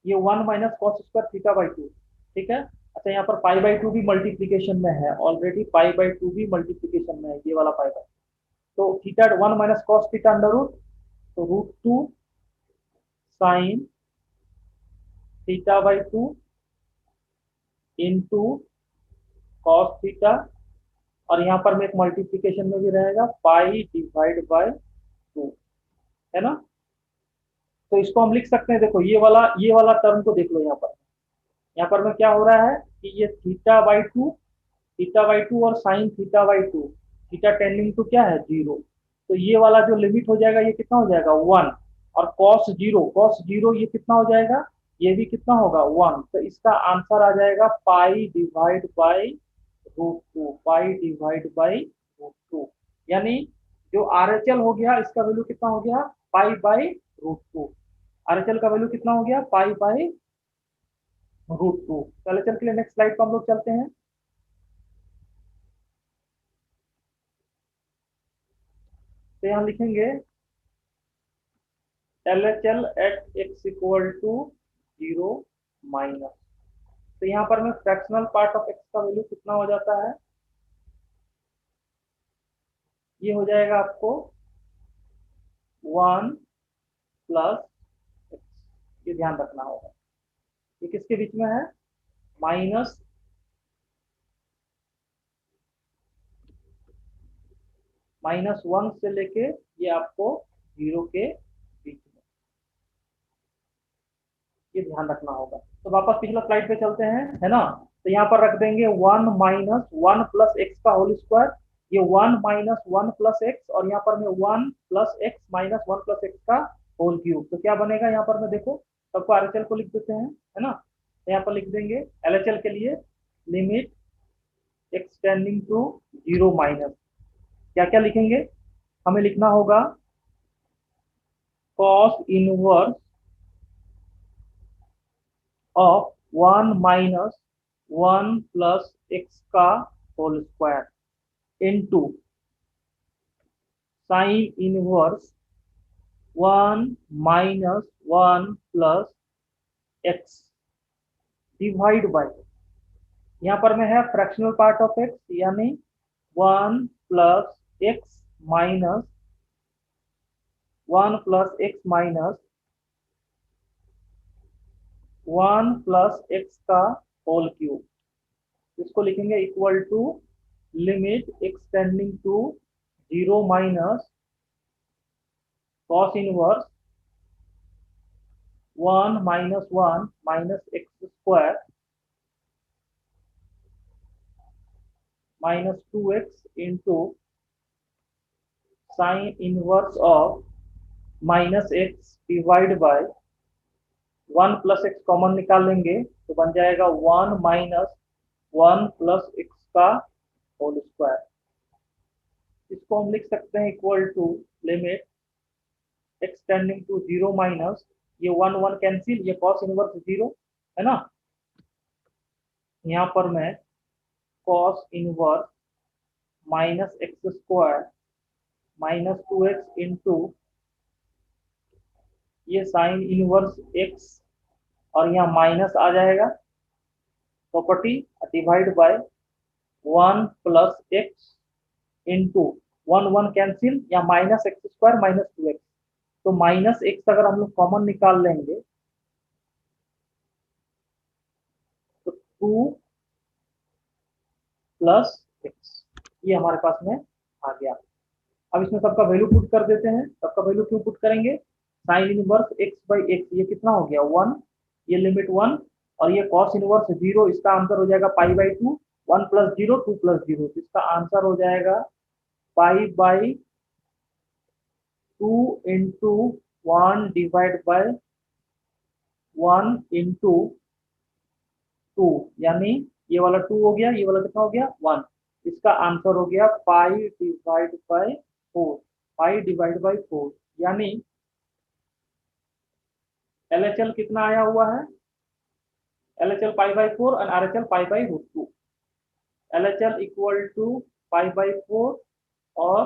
ये 1 minus cos square theta by 2, ठीक है। अच्छा, यहाँ पर पाई बाई 2 भी मल्टीप्लीकेशन में है, ऑलरेडी पाई बाई 2 भी मल्टीप्लीकेशन में है, ये वाला पाई बाई। तो theta 1 minus cos theta under root, तो √2 sine theta by 2 into cos theta, और यहाँ पर में एक मल्टीप्लीकेशन में भी रहेगा पाई डिवाइड बाय 2, है ना। तो इसको हम लिख सकते हैं, देखो ये वाला टर्म को देख लो, यहाँ पर में क्या हो रहा है कि ये थीटा बाई टू और sine theta by 2, theta tending to क्या है, 0। तो ये वाला जो लिमिट हो जाएगा ये कितना हो जाएगा, 1। और कॉस जीरो ये कितना हो जाएगा, ये भी कितना होगा, 1। तो इसका आंसर आ जाएगा pi divide by √2, pi divide by √2, यानी जो आरएचएल हो गया इसका वैल्यू कितना हो गया, पाई बाई √2। आरएचएल का वैल्यू कितना हो गया, पाई बाई √2। चलो चल के लिए नेक्स्ट स्लाइड पर हम लोग चलते हैं। तो यहाँ लिखेंगे LHL at x equal to 0 minus, तो यहाँ पर में फ्रैक्शनल पार्ट ऑफ x का वैल्यू कितना हो जाता है, ये हो जाएगा आपको 1 प्लस एक्स, ये ध्यान रखना होगा। ये किसके बीच में है, माइनस -1 से लेके ये आपको 0 के बीच में, ये ध्यान रखना होगा। तो वापस पिछला स्लाइड पे चलते हैं, है ना। तो यहाँ पर रख देंगे 1 माइनस 1 प्लस एक्स का होल स्क्वायर, ये 1 माइनस 1 प्लस एक्स, और यहाँ पर में 1 plus x minus 1 plus x का होल क्यूब। तो क्या बनेगा, यहाँ पर में देखो, सबको आरएचएल को लिख देते हैं, है ना। तो यहाँ पर लिख देंगे एलएचएल के लिए limit x tending to 0 minus, क्या क्या लिखेंगे, हमें लिखना होगा cos inverse of 1 minus 1 plus x का whole square into sine inverse 1 minus 1 plus x divide by, यहाँ पर में है फ्रैक्शनल पार्ट ऑफ एक्स, यानी 1 plus x minus 1 plus x minus 1 plus x का होल क्यूब, इसको लिखेंगे equal to limit x tending to 0 minus cos inverse 1 minus 1 minus x square minus 2x into sine inverse of minus x divide by 1 plus x common निकाल लेंगे तो बन जाएगा 1 minus 1 plus x का whole square. इसको हम लिख सकते हैं equal to limit x tending to 0 minus ये 1 1 कैंसिल, ये कॉस इनवर्स 0 है ना, यहाँ पर मैं cos inverse minus x square minus 2x into ये साइन इनवर्स x और यहाँ माइनस आ जाएगा property divide by 1 plus x into 1 1 cancel, या minus x square minus 2x, तो माइनस एक्स अगर हम लोग कॉमन निकाल लेंगे तो 2 प्लस एक्स ये हमारे पास में आ गया। अब इसमें सबका वैल्यू पुट कर देते हैं। सबका वैल्यू क्यों पुट करेंगे, sign inverse x by x ये कितना हो गया 1, ये लिमिट 1 और ये कॉस इनवर्स 0, इसका आंसर हो जाएगा पाई बाई 2, 1 प्लस 0 2 प्लस 0, तो इसका आंसर हो जाएगा pi by 2 into 1 divide by 1 into 2, यानी ये वाला 2 हो गया, ये वाला कितना हो गया 1, इसका आंसर हो गया pi divide by 4, pi divide by 4, यानी LHL कितना आया हुआ है, LHL पाई बाई 4 और RHL pi by root 2, LHL equal to pi by 4 और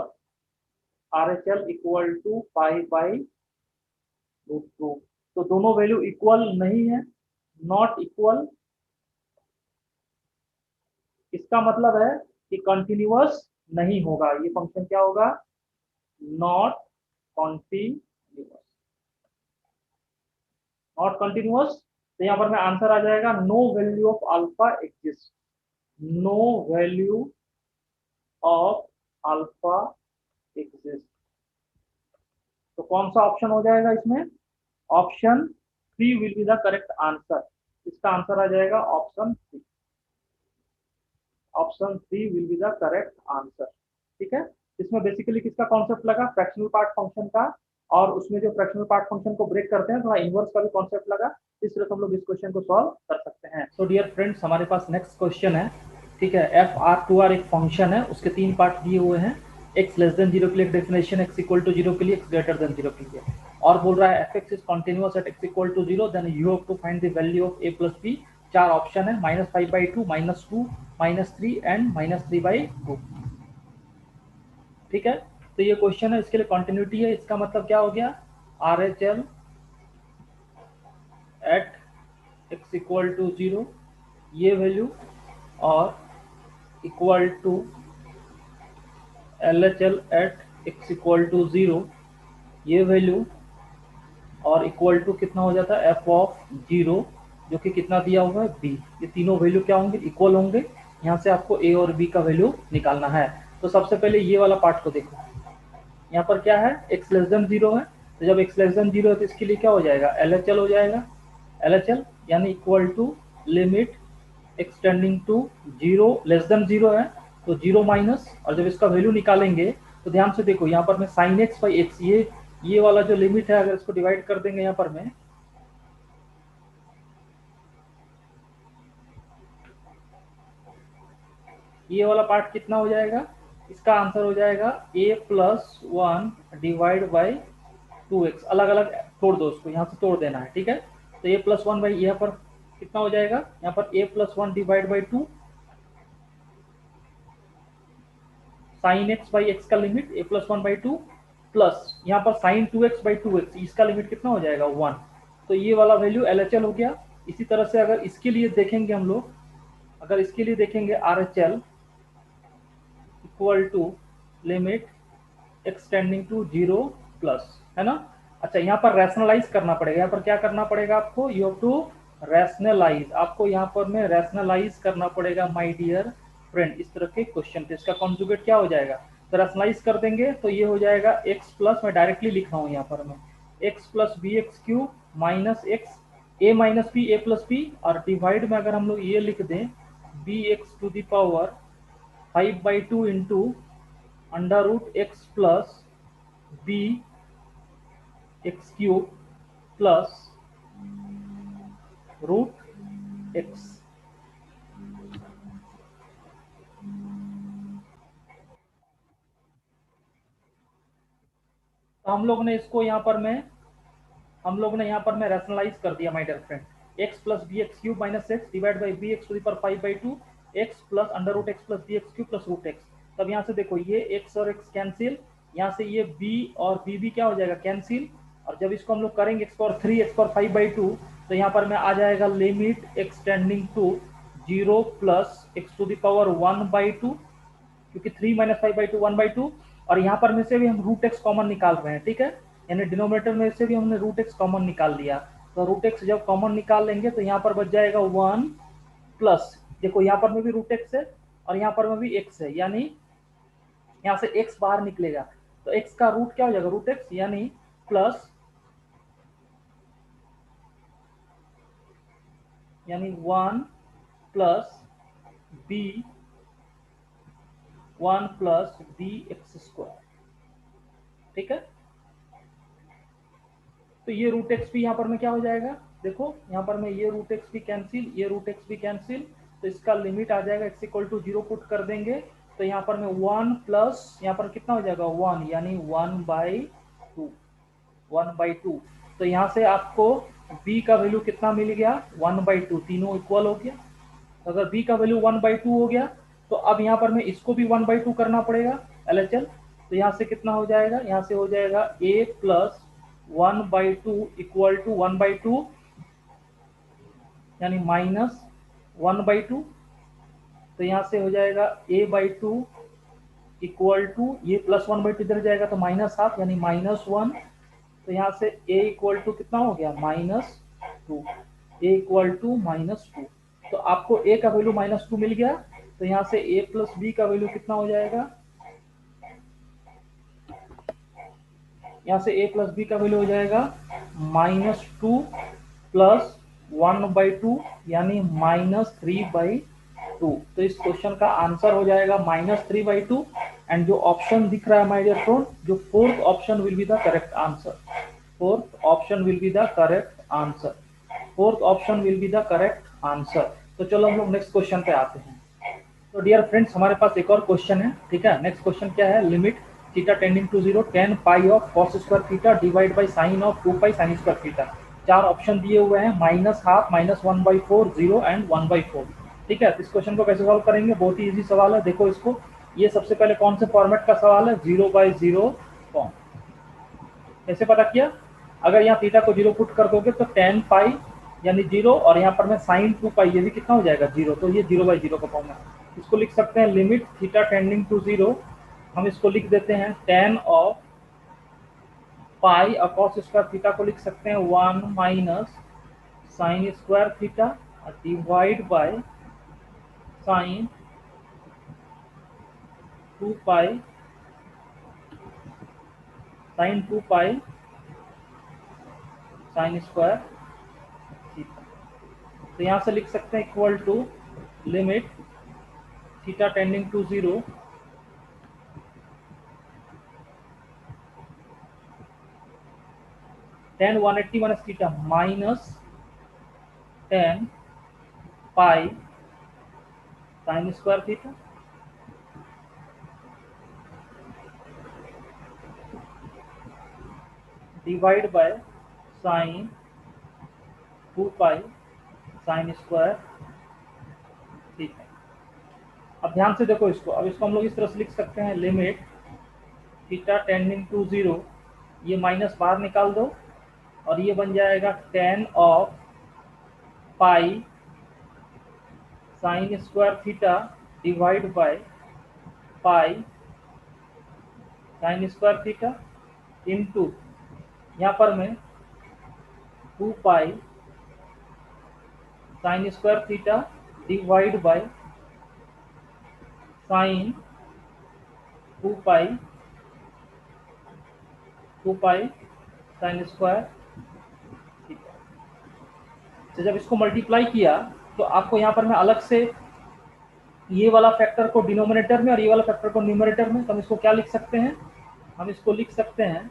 RHL equal to pi by root 2, तो दोनों वैल्यू इक्वल नहीं है, नॉट इक्वल, इसका मतलब है कि कंटिन्यूअस नहीं होगा, ये फंक्शन क्या होगा, नॉट कॉन्टिन्यूअस, नॉट कंटिन्यूअस, तो यहाँ पर में आंसर आ जाएगा no value of alpha exist, no value of alpha exist, तो कौन सा ऑप्शन हो जाएगा इसमें, option 3 will be the correct answer, इसका आंसर आ जाएगा option 3, option 3 will be the correct answer. ठीक है, इसमें बेसिकली किसका कॉन्सेप्ट लगा, फ्रैक्शनल पार्ट फंक्शन का, और उसमें जो फ्रैक्शनल पार्ट फंक्शन को ब्रेक करते हैं थोड़ा इनवर्स का भी कॉन्सेप्ट लगा, इस तरह से हम लोग इस क्वेश्चन को सॉल्व कर सकते हैं। सो डियर फ्रेंड्स, हमारे पास नेक्स्ट क्वेश्चन है। ठीक है, एफ आर टू आर एक फंक्शन है, उसके 3 पार्ट दिए हुए हैं, एक्स लेस देन 0 के लिए एक डेफिनेशन, एक्स इक्वल टू 0 के लिए, एक्स ग्रेटर देन 0 के लिए, और बोल रहा है F x is continuous at x equal to 0, then you have to find the value of a plus b. 4 option है, -5/2, -2, -3 एंड -3/2। ठीक है, तो ये क्वेश्चन है, इसके लिए कंटिन्यूटी है, इसका मतलब क्या हो गया, RHL at x equal to 0 ये वैल्यू, और equal to LHL at x equal to 0 ये वैल्यू, और इक्वल टू कितना हो जाता है f ऑफ 0 जो कि कितना दिया हुआ है b, ये तीनों वैल्यू क्या होंगे, इक्वल होंगे, यहाँ से आपको a और b का वैल्यू निकालना है। तो सबसे पहले ये वाला पार्ट को देखो, यहाँ पर क्या है, x लेस देन 0 है, तो जब x लेस देन 0 है तो इसके लिए क्या हो जाएगा, LHL हो जाएगा, LHL यानी equal to limit x tending to 0 less than 0 है तो 0 माइनस, और जब इसका वैल्यू निकालेंगे तो ध्यान से देखो यहाँ पर मैं साइन एक्स बाई एक्स, ये वाला जो लिमिट है अगर इसको डिवाइड कर देंगे यहाँ पर में, ये वाला पार्ट कितना हो जाएगा, इसका आंसर हो जाएगा a plus 1 divide by 2x, अलग अलग तोड़ दो उसको, यहाँ से तोड़ देना है। ठीक है, तो a प्लस 1 बाई, यहाँ पर कितना हो जाएगा, यहाँ पर a plus 1 divide by 2 sine X by X का limit a plus 1 by 2 plus यहाँ पर साइन 2x बाई 2x, इसका लिमिट कितना हो जाएगा 1, तो ये वाला वैल्यू LHL हो गया। इसी तरह से अगर इसके लिए देखेंगे हम लोग, अगर इसके लिए देखेंगे RHL equal to limit x tending to 0 plus, है ना। अच्छा, यहाँ पर रैशनलाइज करना पड़ेगा, यहाँ पर क्या करना पड़ेगा आपको, यू हैव टू रैशनलाइज, आपको यहाँ पर में रैशनलाइज करना पड़ेगा माय डियर फ्रेंड इस तरह के क्वेश्चन थे। इसका कॉन्जुगेट क्या हो जाएगा, तो रैशनलाइज कर देंगे तो ये हो जाएगा एक्स प्लस, मैं डायरेक्टली लिख रहा हूँ यहाँ पर मैं, X plus B X cube minus X A minus B A plus B, और डिवाइड में अगर हम लोग ये लिख दें B x to the power 5/2 into under root x plus B x cube plus root X. तो हम लोग ने यहाँ पर मैं रैशनलाइज कर दिया my dear friend, x plus B x cube minus x divide by b x to the power 5/2 x plus under root x plus B x cube plus root x. तब यहाँ से देखो ये एक्स और x cancel, यहाँ से ये B और बी भी क्या हो जाएगा कैंसिल, और जब इसको हम लोग करेंगे एक्स पावर 3 एक्स पावर 5/2, तो यहाँ पर में आ जाएगा limit extending to 0 plus x to the power 1/2, क्योंकि 3 माइनस 5/2 1/2, और यहाँ पर में से भी हम रूट एक्स कॉमन निकाल रहे हैं, ठीक है, यानी डिनोमिनेटर में से भी हमने रूट एक्स कॉमन निकाल लिया। तो रूट एक्स जब कॉमन निकाल लेंगे तो यहाँ पर बच जाएगा 1 प्लस, देखो यहाँ पर में भी रूट एक्स है और यहाँ पर में भी एक्स है, यानी यहाँ से एक्स बाहर निकलेगा, तो एक्स का रूट क्या हो जाएगा रूट एक्स, यानी प्लस, यानी 1 plus b 1 plus B x square, ठीक है। तो ये रूट एक्स भी यहाँ पर में क्या हो जाएगा, देखो यहाँ पर में ये रूट एक्स भी कैंसिल, ये रूट एक्स भी कैंसिल, तो इसका लिमिट आ जाएगा एक्स इक्वल टू 0 पुट कर देंगे, तो यहाँ पर में 1 प्लस यहाँ पर कितना हो जाएगा 1, यानी 1/2, 1/2। तो यहाँ से आपको b का वैल्यू कितना मिल गया 1/2, तीनों इक्वल हो गया। तो अगर b का वैल्यू 1/2 हो गया, तो अब यहाँ पर में इसको भी 1/2 करना पड़ेगा LHL। तो यहाँ से कितना हो जाएगा, यहाँ से हो जाएगा a प्लस 1/2 इक्वल टू 1/2, यानी माइनस 1/2। तो यहाँ से हो जाएगा a/2 इक्वल टू, ये प्लस 1/2 इधर जाएगा तो माइनस हाफ, यानी -1। तो यहाँ से a इक्वल टू कितना हो गया -2, a इक्वल टू -2। तो आपको a का वैल्यू -2 मिल गया, तो यहाँ से a प्लस बी का वैल्यू कितना हो जाएगा, यहाँ से a प्लस बी का वैल्यू हो जाएगा -2 प्लस 1/2, यानी -3/2। तो इस क्वेश्चन का आंसर हो जाएगा -3/2, एंड जो ऑप्शन दिख रहा है माय डियर फ्रेंड, जो fourth option will be the correct answer, fourth option will be the correct answer, fourth option will be the correct answer. तो चलो हम लोग नेक्स्ट क्वेश्चन पे आते हैं। तो डियर फ्रेंड्स हमारे पास एक और क्वेश्चन है, ठीक है। नेक्स्ट क्वेश्चन क्या है, limit theta tending to 0 tan pi of cos square theta divide by sine of 2 pi sine square theta. चार ऑप्शन दिए हुए हैं, -½ -1/4 0 एंड 1/4, ठीक है। इस क्वेश्चन को कैसे सॉल्व करेंगे, बहुत ही इजी सवाल है। देखो इसको, ये सबसे पहले कौन से फॉर्मेट का सवाल है, 0/0 फॉर्म। कैसे पता किया, अगर यहाँ थीटा को 0 पुट कर दोगे तो tan पाई यानी 0, और यहाँ पर मैं sin 2 पाई, ये भी कितना हो जाएगा 0, तो ये 0/0 का फॉर्म है। इसको लिख सकते हैं लिमिट थीटा टेंडिंग टू 0, हम इसको लिख देते हैं tan ऑफ पाई और cos स्क्वायर थीटा को लिख सकते हैं 1 minus sine square theta divide by sine 2 pi sine square theta. तो यहाँ से लिख सकते हैं equal to limit theta tending to 0 tan 180 minus theta minus tan pi sine square theta divide by sine 2 pi sine square theta. अब ध्यान से देखो इसको, अब इसको हम लोग इस तरह से लिख सकते हैं लिमिट थीटा टेंडिंग टू 0, ये माइनस बाहर निकाल दो और ये बन जाएगा tan of pi sine square theta divide by pi sine square theta into यहाँ पर मैं 2 pi sine square theta divide by sine 2 pi sine square theta. तो जब इसको मल्टीप्लाई किया तो आपको यहाँ पर मैं अलग से ये वाला फैक्टर को डिनोमिनेटर में और ये वाला फैक्टर को न्यूमरेटर में, तो हम इसको क्या लिख सकते हैं, हम इसको लिख सकते हैं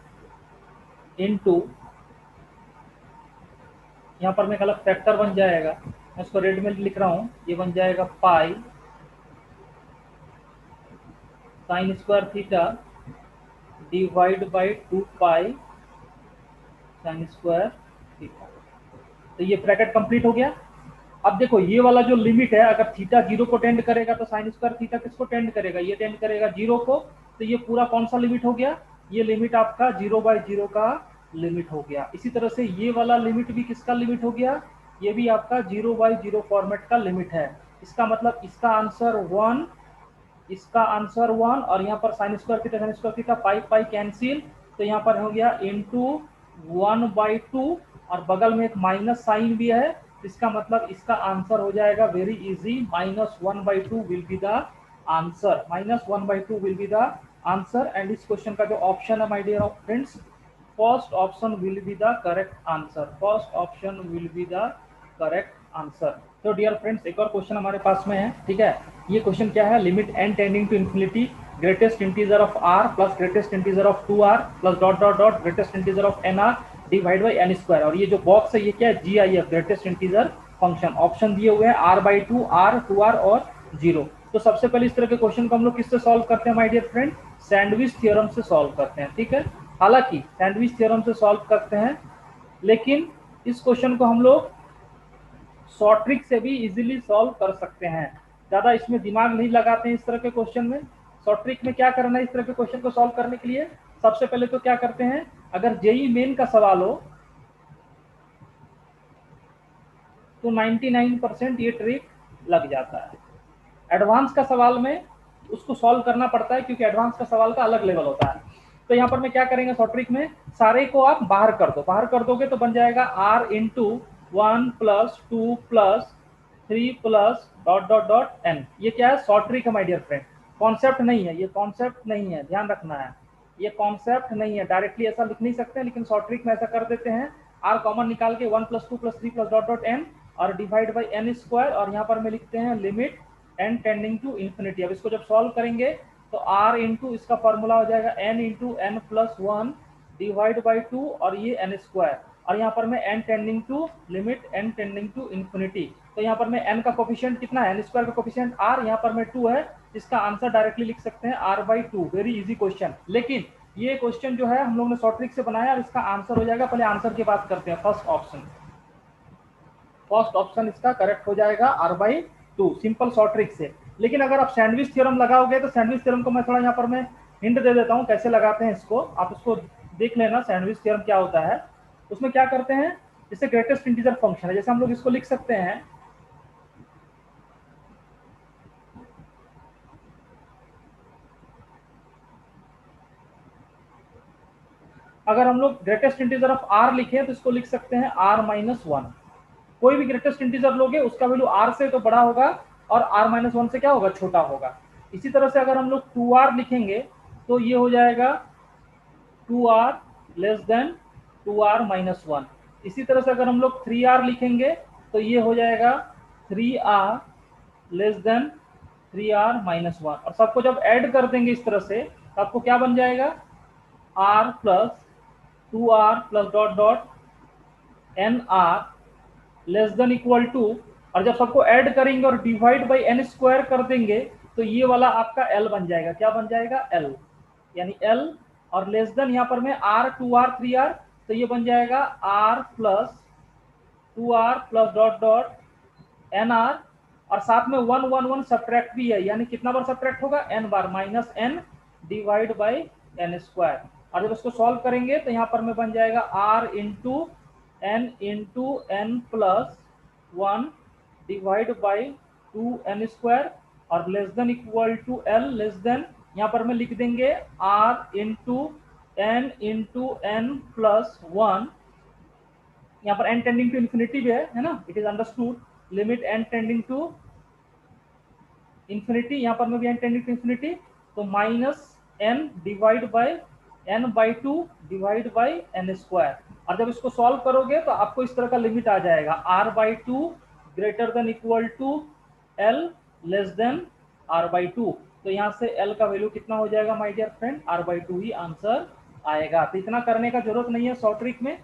इनटू, यहाँ पर मैं एक अलग फैक्टर बन जाएगा, मैं इसको रेड में लिख रहा हूँ, ये बन जाएगा पाई sine square theta divide by 2 pi sine square theta. तो ये ब्रैकेट कंप्लीट हो गया। अब देखो ये वाला जो लिमिट है, अगर थीटा 0 को टेंड करेगा तो साइन स्क्वायर थीटा किसको टेंड करेगा, ये टेंड करेगा 0 को। तो ये पूरा कौन सा लिमिट हो गया, ये लिमिट आपका 0/0 का लिमिट हो गया। इसी तरह से ये वाला लिमिट भी किसका लिमिट हो गया, ये भी आपका 0/0 फॉर्मेट का लिमिट है। इसका मतलब इसका आंसर 1, इसका आंसर 1, और यहाँ पर sign square theta pi pi cancel, तो यहाँ पर हो गया इंटू 1/2, और बगल में एक माइनस साइन भी है, इसका मतलब इसका आंसर हो जाएगा very easy, -1/2 will be the answer, -1/2 will be the answer. And इस क्वेश्चन का जो ऑप्शन है my dear friends, first option will be the correct answer, first option will be the correct answer. तो dear friends एक और question हमारे पास में है, ठीक है। ये क्वेश्चन क्या है, limit n tending to infinity greatest integer of r plus greatest integer of 2r plus dot dot dot greatest integer of nr divide by n square. और ये जो बॉक्स है ये क्या है, GIF greatest integer function. Option दिए हुए हैं r/2, r, 2r और 0। तो सबसे पहले इस तरह के क्वेश्चन को हम लोग किससे सॉल्व करते हैं my dear friend, sandwich theorem से सॉल्व करते हैं, ठीक है। हालांकि सैंडविच थ्योरम से सॉल्व करते हैं, लेकिन इस क्वेश्चन को हम लोग शॉर्ट ट्रिक से भी इजीली सॉल्व कर सकते हैं, ज्यादा इसमें दिमाग नहीं लगाते हैं इस तरह के क्वेश्चन में। शॉर्ट ट्रिक में क्या करना है इस तरह के क्वेश्चन को सॉल्व करने के लिए, सबसे पहले तो क्या करते हैं, अगर जेई मेन का सवाल हो तो 99% ये ट्रिक लग जाता है। एडवांस का सवाल में उसको सॉल्व करना पड़ता है, क्योंकि एडवांस का सवाल का अलग लेवल होता है। तो यहाँ पर मैं क्या करेंगे शॉर्ट ट्रिक में, सारे को आप बाहर कर दो, बाहर कर दोगे तो बन जाएगा r into 1 plus 2 plus 3 plus dot dot dot n। ये क्या है, शॉर्ट ट्रिक है माय डियर फ्रेंड, कॉन्सेप्ट नहीं है, ये कॉन्सेप्ट नहीं है, ध्यान रखना है, ये कॉन्सेप्ट नहीं है। डायरेक्टली ऐसा लिख नहीं सकते, लेकिन शॉर्ट ट्रिक में ऐसा कर देते हैं, r कॉमन निकाल के 1 plus 2 plus 3 plus dot dot n और डिवाइड बाई n स्क्वायर, और यहाँ पर में लिखते हैं limit n tending to infinity. अब इसको जब सॉल्व करेंगे तो r इंटू इसका फॉर्मूला हो जाएगा n into n plus 1 divide by 2 और ये n स्क्वायर, और यहाँ पर मैं n tending to limit n tending to infinity. तो यहाँ पर मैं n का कोफिशिएंट कितना है, n स्क्वायर का कोफिशिएंट r, यहाँ पर मैं 2 है, इसका आंसर डायरेक्टली लिख सकते हैं r/2। Very easy question. लेकिन ये क्वेश्चन जो है हम लोग ने शॉर्ट ट्रिक से बनाया और इसका आंसर हो जाएगा, पहले आंसर की बात करते हैं, फर्स्ट ऑप्शन, फर्स्ट ऑप्शन इसका करेक्ट हो जाएगा r/2, सिंपल शॉर्ट ट्रिक से। लेकिन अगर आप सैंडविच थ्योरम लगाओगे तो सैंडविच थ्योरम को मैं थोड़ा यहाँ पर मैं हिंट दे देता हूँ कैसे लगाते हैं इसको, आप इसको देख लेना सैंडविच थ्योरम क्या होता है। उसमें क्या करते हैं, जैसे ग्रेटेस्ट इंटीजर फंक्शन है, जैसे हम लोग इसको लिख सकते हैं, अगर हम लोग ग्रेटेस्ट इंटीजर ऑफ r लिखे तो इसको लिख सकते हैं r-1। कोई भी ग्रेटेस्ट इंटीजर लोगे उसका वैल्यू r से तो बड़ा होगा और r-1 से क्या होगा, छोटा होगा। इसी तरह से अगर हम लोग 2r लिखेंगे तो ये हो जाएगा 2r लेस देन 2r-1। इसी तरह से अगर हम लोग 3r लिखेंगे तो ये हो जाएगा 3r लेस देन 3r-1। और सबको जब ऐड कर देंगे इस तरह से तो आपको क्या बन जाएगा, r plus 2r plus dot dot nr less than equal to, और जब सबको ऐड करेंगे और डिवाइड बाई n स्क्वायर कर देंगे तो ये वाला आपका l बन जाएगा, क्या बन जाएगा, l, यानी l, और लेस देन यहाँ पर में r 2r 3r, तो ये बन जाएगा r plus 2r plus dot dot nr, और साथ में 1 1 1 सब्ट्रैक्ट भी है, यानी कितना बार सब्ट्रैक्ट होगा, n bar, minus n divide by n square. और जब इसको सॉल्व करेंगे तो यहाँ पर में बन जाएगा r into n plus 1 divide by 2n square, और less than equal to l, less than यहाँ पर में लिख देंगे r इंटू n प्लस 1, यहाँ पर n टेंडिंग टू इन्फिनिटी भी है ना, it is understood, limit n tending to infinity, यहाँ पर में भी n टेंडिंग टू इन्फिनिटी, तो minus n divide by n by two divide by n square. और जब इसको सॉल्व करोगे तो आपको इस तरह का लिमिट आ जाएगा, r by two greater than equal to l less than r by two. तो यहाँ से l का वैल्यू कितना हो जाएगा my dear friend, r by two ही आंसर आएगा। तो इतना करने का जरूरत नहीं है शॉर्ट ट्रिक में,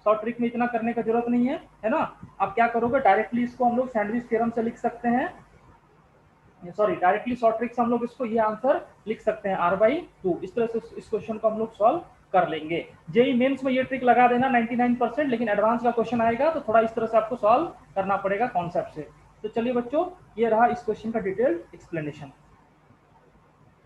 शॉर्ट ट्रिक में इतना करने का जरूरत नहीं है ना। आप क्या करोगे, डायरेक्टली इसको हम लोग सैंडविच थ्योरम से लिख सकते हैं, सॉरी डायरेक्टली शॉर्ट ट्रिक से हम लोग इसको ये आंसर लिख सकते हैं r बाई टू। इस तरह से इस क्वेश्चन को हम लोग सॉल्व कर लेंगे। जेई मेंस में ये ट्रिक लगा देना 99%, लेकिन एडवांस का क्वेश्चन आएगा तो थोड़ा इस तरह से आपको सॉल्व करना पड़ेगा कॉन्सेप्ट से। तो चलिए बच्चों, ये रहा इस क्वेश्चन का डिटेल्ड एक्सप्लेनेशन।